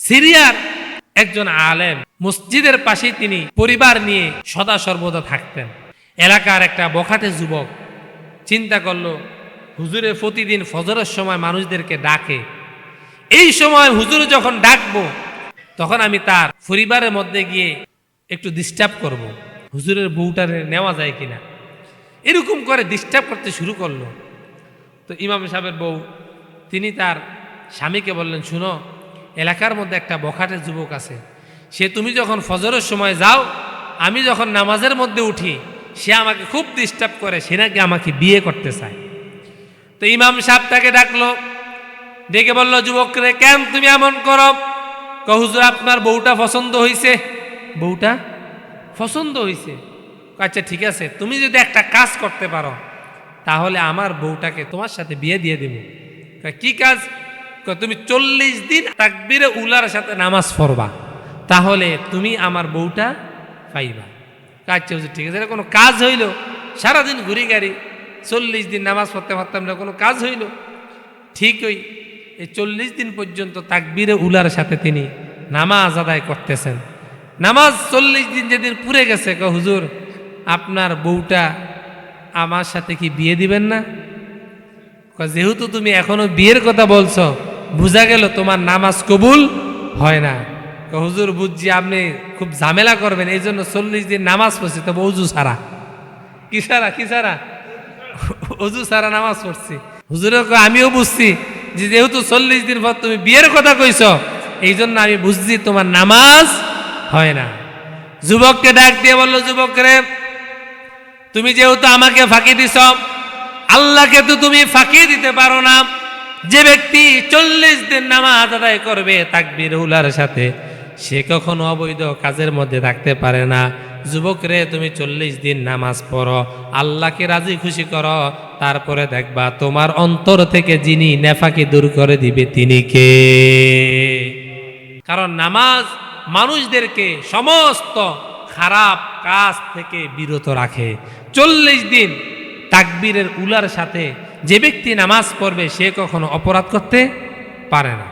সিরিয়ার একজন আলেম, মসজিদের পাশেই তিনি পরিবার নিয়ে সদা সর্বদা থাকতেন। এলাকার একটা বখাটে যুবক চিন্তা করলো, হুজুরে প্রতিদিন ফজরের সময় মানুষদেরকে ডাকে, এই সময় হুজুরে যখন ডাকবো তখন আমি তার পরিবারের মধ্যে গিয়ে একটু ডিস্টার্ব করব, হুজুরের বউটারে নেওয়া যায় কিনা, এরকম করে ডিস্টার্ব করতে শুরু করলো। তো ইমাম সাহেবের বউ তিনি তার স্বামীকে বললেন, শুনো, এলাকার মধ্যে একটা বখাটে যুবক আছে, সে তুমি যখন ফজরের সময় যাও, আমি যখন নামাজের মধ্যে উঠি, সে আমাকে খুব ডিস্টার্ব করে, সে নাকি আমাকে বিয়ে করতে চায়। তো ইমাম সাহেব তাকে ডাকলো, ডেকে বলল, যুবক রে, কেন তুমি এমন করো? হুজুর, আপনার বউটা পছন্দ হয়েছে। বউটা পছন্দ হয়েছে? আচ্ছা ঠিক আছে, তুমি যদি একটা কাজ করতে পারো তাহলে আমার বউটাকে তোমার সাথে বিয়ে দিয়ে দেব। কি কাজ? তুমি 40 দিন তাকবীরে উলার সাথে নামাজ পড়বা, তাহলে তুমি আমার বউটা পাইবা। আচ্ছা হুজুর ঠিক আছে, এটা কোনো কাজ হইল? সারাদিন ঘুরি গাড়ি 40 দিন নামাজ পড়তে পারতাম না, কোনো কাজ হইল? ঠিকই, এই 40 দিন পর্যন্ত তাকবীরে উলার সাথে তিনি নামাজ আদায় করতেছেন। নামাজ 40 দিন যেদিন পুরে গেছে, হুজুর আপনার বউটা আমার সাথে কি বিয়ে দিবেন না? যেহেতু তুমি এখনো বিয়ের কথা বলছো, বুঝা গেল তোমার নামাজ কবুল হয় না। হুজুর বুঝছি আপনি খুব ঝামেলা করবেন, এই জন্য 40 দিন নামাজ পড়ছি, তবে অজু সারা। কি সারা? অজু সারা নামাজ পড়ছি। হুজুরের আমিও বুঝছি যে যেহেতু 40 দিন পর তুমি বিয়ের কথা কইছ, এই জন্য আমি বুঝছি তোমার নামাজ হয় না। যুবককে ডাক দিয়ে বলল, যুবক রে, তুমি যেহেতু আমাকে ফাঁকি দিছ, আল্লাহকে তো তুমি ফাঁকি দিতে পারো না। যে ব্যক্তি 40 দিন নামাজ আদায় করবে তাকবীর উলার সাথে, সে কখনো অবৈধ কাজের মধ্যে থাকতে পারে না। যুবক রে, তুমি 40 দিন নামাজ পড়ো, আল্লাহকে রাজি খুশি করো, তারপরে দেখবা তোমার অন্তর থেকে যিনি নেফাকি দূর করে দিবে তিনি কে। কারণ নামাজ মানুষদেরকে সমস্ত খারাপ কাজ থেকে বিরত রাখে। 40 দিন তাকবীরের উলার সাথে যে ব্যক্তি নামাজ পড়বে, সে কখনো অপরাধ করতে পারে না।